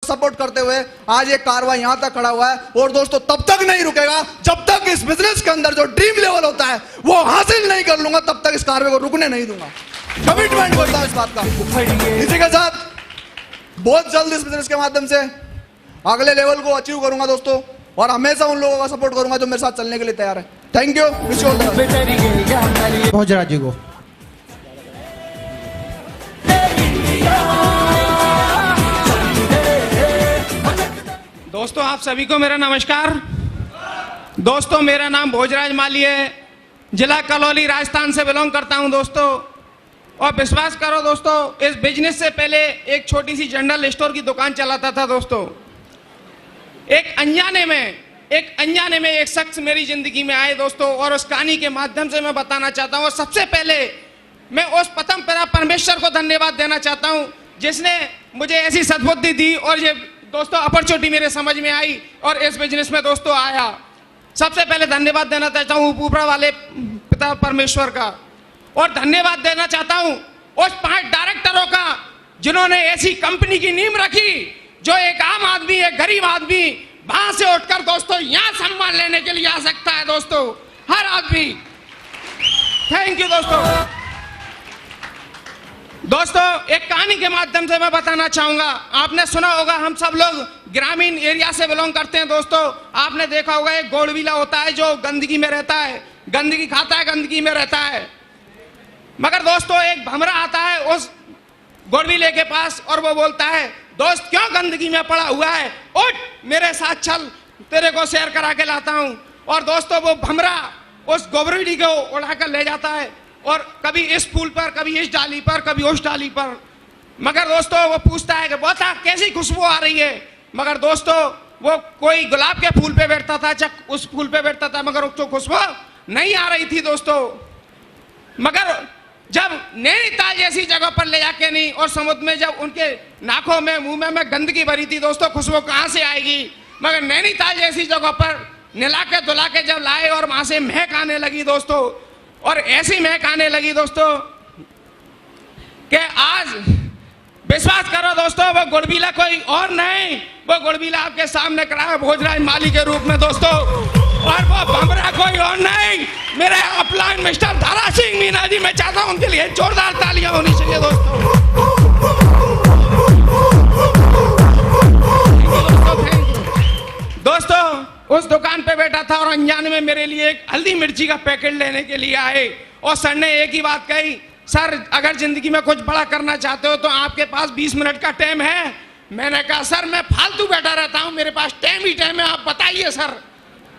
Support करते हुए आज ये कार्रवाई यहां तक खड़ा हुआ है। और दोस्तों तब तक नहीं रुकेगा जब तक इस बिजनेस के अंदर जो ड्रीम लेवल होता है वो हासिल नहीं कर लूंगा, तब तक इस कार्रवाई को रुकने नहीं दूंगा। कमिटमेंट करता हूं इस बात का। इसी के साथ बहुत जल्द इस बिजनेस के माध्यम से अगले लेवल को अचीव करूंगा दोस्तों, और हमेशा उन लोगों का सपोर्ट करूंगा जो मेरे साथ चलने के लिए तैयार है। Thank you. Wish you all the best. Bhojraj ji को दोस्तों आप सभी को मेरा नमस्कार। दोस्तों मेरा नाम भोजराज माली है, जिला करौली राजस्थान से बिलोंग करता हूं दोस्तों। और विश्वास करो दोस्तों, इस बिजनेस से पहले एक छोटी सी जनरल स्टोर की दुकान चलाता था दोस्तों। एक अनजाने में एक शख्स मेरी जिंदगी में आए दोस्तों, और उस कहानी के माध्यम से मैं बताना चाहता हूँ। और सबसे पहले मैं उस प्रथम पिता परमेश्वर को धन्यवाद देना चाहता हूँ जिसने मुझे ऐसी सद्बुद्धि दी और ये दोस्तों अपॉर्चुनिटी मेरे समझ में आई और इस बिजनेस में दोस्तों आया। सबसे पहले धन्यवाद देना चाहता हूँ ऊपर वाले पिता परमेश्वर का, और धन्यवाद देना चाहता हूँ उस 5 डायरेक्टरों का जिन्होंने ऐसी कंपनी की नींव रखी जो एक आम आदमी, एक गरीब आदमी वहां से उठकर दोस्तों यहाँ सम्मान लेने के लिए आ सकता है दोस्तों, हर आदमी। थैंक यू दोस्तों। दोस्तों एक कहानी के माध्यम से मैं बताना चाहूंगा। आपने सुना होगा, हम सब लोग ग्रामीण एरिया से बिलोंग करते हैं दोस्तों। आपने देखा होगा एक गोड़वीला होता है जो गंदगी में रहता है, गंदगी खाता है, गंदगी में रहता है। मगर दोस्तों एक भमरा आता है उस गोड़वीले के पास और वो बोलता है, दोस्त क्यों गंदगी में पड़ा हुआ है, उठ मेरे साथ चल, तेरे को सैर करा के लाता हूं। और दोस्तों वो भमरा उस गोबरडी को उड़ाकर ले जाता है, और कभी इस फूल पर, कभी इस डाली पर, कभी उस डाली पर। मगर दोस्तों वो पूछता है कि बहुत कैसी खुशबू आ रही है। मगर दोस्तों वो कोई गुलाब के फूल पे बैठता था, चक उस फूल पे बैठता था, मगर उसको खुशबू नहीं आ रही थी दोस्तों। मगर जब नैनीताल जैसी जगह पर ले जाके नहीं, और समुद्र में जब उनके नाकों में, मुंह में गंदगी भरी थी दोस्तों, खुशबू कहां से आएगी। मगर नैनीताल जैसी जगह पर नहला के धुला के जब लाए और वहां से महक आने लगी दोस्तों, और ऐसी महक आने लगी दोस्तों कि आज विश्वास करो दोस्तों वो गुड़बीला कोई और नहीं, वो गुड़बीला आपके सामने खड़ा है भोजराज माली के रूप में दोस्तों। और वो भमरा कोई और नहीं, मेरे अपलाइन मिस्टर धारा सिंह मीना जी। मैं चाहता हूं उनके लिए जोरदार तालियां होनी चाहिए दोस्तों। दोस्तों उस दुकान पे बैठा था और अनजाने में मेरे लिए एक हल्दी मिर्ची का पैकेट लेने के लिए आए, और सर ने एक ही बात कही, सर अगर जिंदगी में कुछ बड़ा करना चाहते हो तो आपके पास 20 मिनट का टाइम है। मैंने कहा सर मैं फालतू बैठा रहता हूं, मेरे पास टाइम ही टाइम है, आप बताइए सर।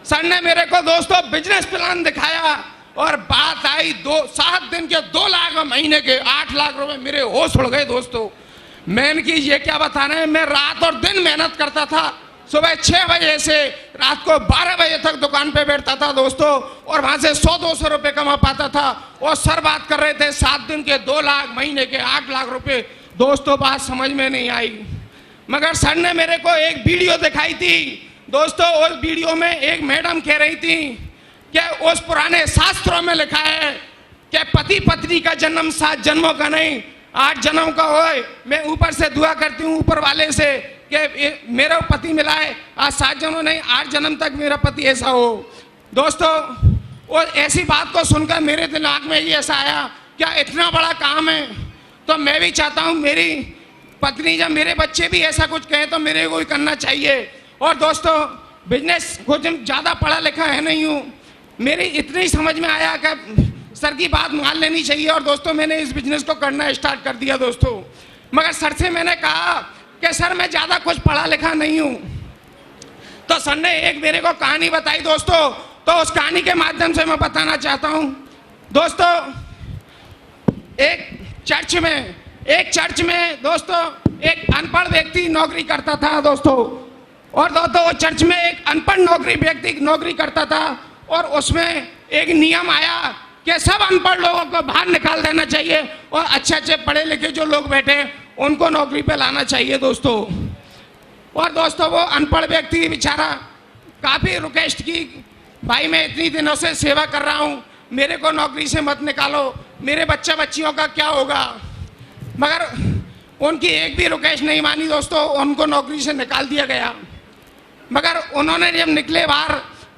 सर ने मेरे को दोस्तों बिजनेस प्लान दिखाया, और बात आई 7 दिन के 2 लाख महीने के 8 लाख रुपए। मेरे होश उड़ गए दोस्तों। मैंने की ये क्या बता रहे हैं, मैं रात और दिन मेहनत करता था, सुबह 6 बजे से रात को 12 बजे तक दुकान पे बैठता था दोस्तों, और वहां से 100-200 रुपए कमा पाता था। और सर बात कर रहे थे 7 दिन के 2 लाख, महीने के 8 लाख रुपए। दोस्तों बात समझ में नहीं आई। मगर सर ने मेरे को एक वीडियो दिखाई थी दोस्तों। उस वीडियो में एक मैडम कह रही थी कि उस पुराने शास्त्रों में लिखा है कि पति पत्नी का जन्म 7 जन्मों का नहीं 8 जन्मों का होए। मैं ऊपर से दुआ करती हूँ ऊपर वाले से कि मेरा पति मिला है आज 7 जन्मों नहीं 8 जन्म तक मेरा पति ऐसा हो। दोस्तों वो ऐसी बात को सुनकर मेरे दिमाग में ये ऐसा आया, क्या इतना बड़ा काम है तो मैं भी चाहता हूँ मेरी पत्नी जब मेरे बच्चे भी ऐसा कुछ कहें तो मेरे को भी करना चाहिए। और दोस्तों बिजनेस कुछ ज़्यादा पढ़ा लिखा है नहीं हूँ, मेरी इतनी समझ में आया कि सर की बात मान लेनी चाहिए। और दोस्तों मैंने इस बिजनेस को करना स्टार्ट कर दिया दोस्तों। मगर सर से मैंने कहा कि सर मैं ज़्यादा कुछ पढ़ा लिखा नहीं हूँ। तो सर ने एक मेरे को कहानी बताई दोस्तों, तो उस कहानी के माध्यम से मैं बताना चाहता हूँ दोस्तों। एक चर्च में दोस्तों एक अनपढ़ व्यक्ति नौकरी करता था दोस्तों। और दोस्तों वो चर्च में एक अनपढ़ व्यक्ति नौकरी करता था, और उसमें एक नियम आया कि सब अनपढ़ लोगों को बाहर निकाल देना चाहिए और अच्छे पढ़े लिखे जो लोग बैठे उनको नौकरी पे लाना चाहिए दोस्तों। और दोस्तों वो अनपढ़ व्यक्ति बेचारा काफ़ी रिक्वेस्ट की, भाई मैं इतनी दिनों से सेवा कर रहा हूँ, मेरे को नौकरी से मत निकालो, मेरे बच्चा बच्चियों का क्या होगा। मगर उनकी एक भी रिक्वेस्ट नहीं मानी दोस्तों, उनको नौकरी से निकाल दिया गया। मगर उन्होंने जब निकले बाहर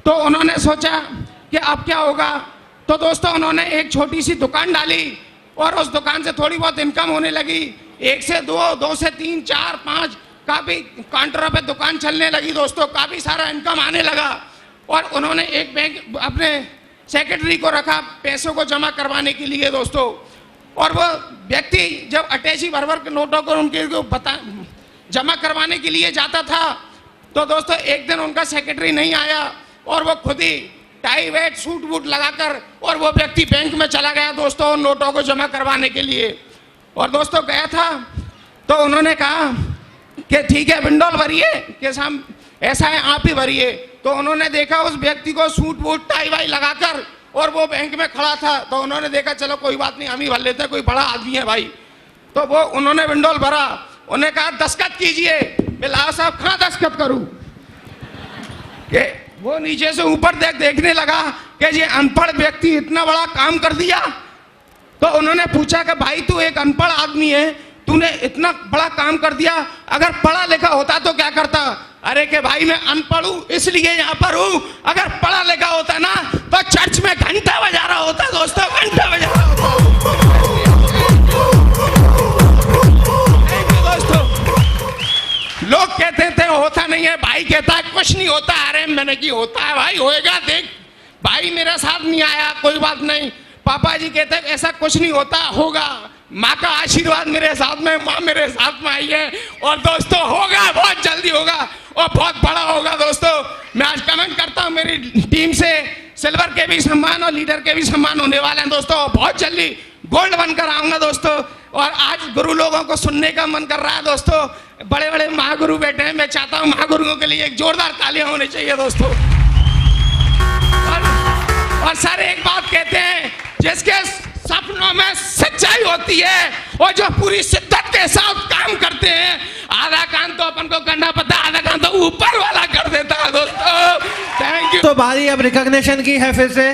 तो उन्होंने सोचा कि अब क्या होगा, तो दोस्तों उन्होंने एक छोटी सी दुकान डाली और उस दुकान से थोड़ी बहुत इनकम होने लगी। 1 से 2, 2 से 3, 4, 5 काफ़ी काउंटरों पे दुकान चलने लगी दोस्तों, काफ़ी सारा इनकम आने लगा। और उन्होंने एक बैंक अपने सेक्रेटरी को रखा पैसों को जमा करवाने के लिए दोस्तों। और वो व्यक्ति जब अटैची भर भर के नोटों को उनके जमा करवाने के लिए जाता था तो दोस्तों एक दिन उनका सेक्रेटरी नहीं आया और वो खुद ही टाई वेट सूट वूट लगाकर और वो व्यक्ति बैंक में चला गया दोस्तों नोटों को जमा करवाने के लिए। और दोस्तों गया था तो उन्होंने कहा कि ठीक है विंडोल भरिए, कि साहब ऐसा है आप ही भरिए। तो उन्होंने देखा उस व्यक्ति को सूट वूट टाई वाई लगाकर और वो बैंक में खड़ा था, तो उन्होंने देखा चलो कोई बात नहीं हम ही भर लेते हैं, कोई बड़ा आदमी है भाई। तो वो उन्होंने विंडोल भरा, उन्हें कहा दस्तखत कीजिए। बिलाव साहब कहाँ दस्तखत करूं? कि वो नीचे से ऊपर देखने लगा कि ये अनपढ़ व्यक्ति इतना बड़ा काम कर दिया। तो उन्होंने पूछा कि भाई तू एक अनपढ़ आदमी है, तूने इतना बड़ा काम कर दिया, अगर पढ़ा लिखा होता तो क्या करता? अरे कि भाई मैं अनपढ़ हूं इसलिए यहाँ पर हूं, अगर पढ़ा लिखा होता ना तो चर्च में घंटा बजा रहा होता दोस्तों, घंटा बजा रहा होता। दोस्तों लोग कहते थे होता नहीं है, भाई कहता है कुछ नहीं होता। अरे मैंने की होता है भाई, होएगा देख। भाई मेरा साथ नहीं आया कोई बात नहीं, पापा जी कहते हैं ऐसा कुछ नहीं होता, होगा। माँ का आशीर्वाद मेरे साथ में, माँ मेरे साथ में आई है और दोस्तों होगा, बहुत जल्दी होगा और बहुत बड़ा होगा दोस्तों। मैं आज कमेंट करता हूँ मेरी टीम से, सिल्वर के भी सम्मान और लीडर के भी सम्मान होने वाले हैं दोस्तों, बहुत जल्दी गोल्ड बनकर आऊंगा दोस्तों। और आज गुरु लोगों को सुनने का मन कर रहा है दोस्तों, बड़े बड़े महागुरु बैठे हैं, मैं चाहता हूँ महागुरुओं के लिए एक जोरदार तालियां होनी चाहिए दोस्तों। और सर एक बात कहते हैं, जिसके सपनों में सच्चाई होती है और जो पूरी शिद्दत के साथ काम करते हैं, आधा काम तो अपन को करना पड़ता है, आधा काम तो ऊपर वाला कर देता है दोस्तों। Thank you. तो बारी अब रिकॉग्निशन की है फिर से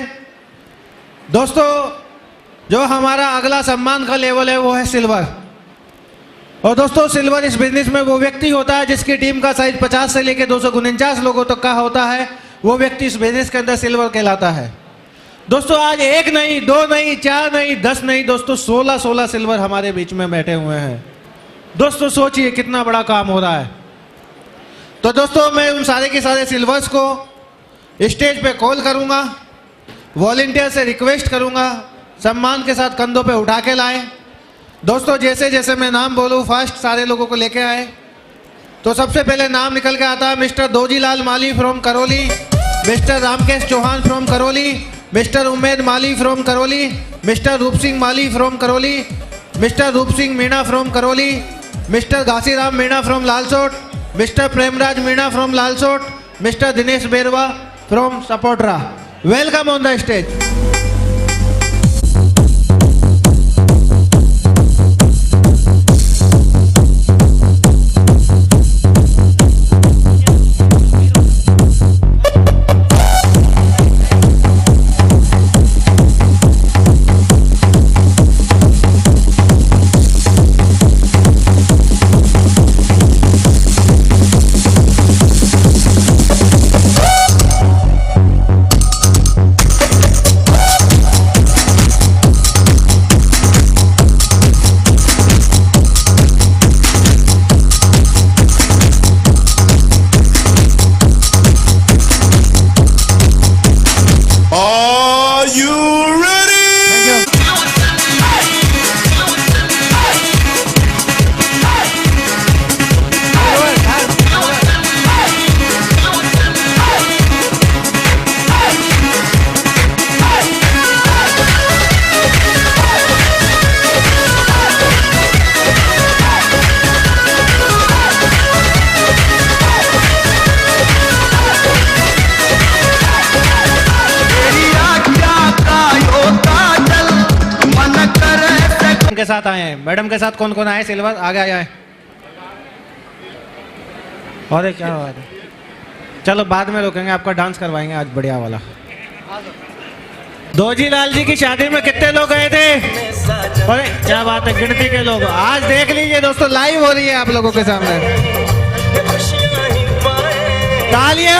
दोस्तों। जो हमारा अगला सम्मान का लेवल है वो है सिल्वर। और दोस्तों सिल्वर इस बिजनेस में वो व्यक्ति होता है जिसकी टीम का साइज 50 से लेकर 249 लोगों तक का होता है, वो व्यक्ति इस बिजनेस के अंदर सिल्वर कहलाता है। दोस्तों आज 1 नहीं, 2 नहीं, 4 नहीं, 10 नहीं दोस्तों 16 सिल्वर हमारे बीच में बैठे हुए हैं। दोस्तों सोचिए कितना बड़ा काम हो रहा है। तो दोस्तों मैं उन सारे के सारे सिल्वर्स को स्टेज पे कॉल करूंगा, वॉलंटियर से रिक्वेस्ट करूंगा सम्मान के साथ कंधों पे उठा के लाएं। दोस्तों जैसे जैसे मैं नाम बोलूं फास्ट सारे लोगों को लेके आए। तो सबसे पहले नाम निकल के आता है mister Dojilal Mali from Karauli, mister Ramkesh Chauhan from Karauli, mister Umed Mali from Karauli, mister Roop Singh Mali from Karauli, mister Roop Singh Meena from Karauli, mister Ghasiram Meena from Lalsot, mister Premraj Meena from Lalsot, mister Dinesh Berwa from Sapotra. Welcome on the stage. के साथ आए हैं। मैडम के साथ कौन कौन आए? सिल्वर आगे आए। अरे क्या बात है, चलो बाद में रोकेंगे, आपका डांस करवाएंगे आज बढ़िया वाला। दोजी लाल जी की शादी में कितने लोग गए थे? अरे क्या बात है, गिनती के लोग। आज देख लीजिए दोस्तों, लाइव हो रही है आप लोगों के सामने। तालियां।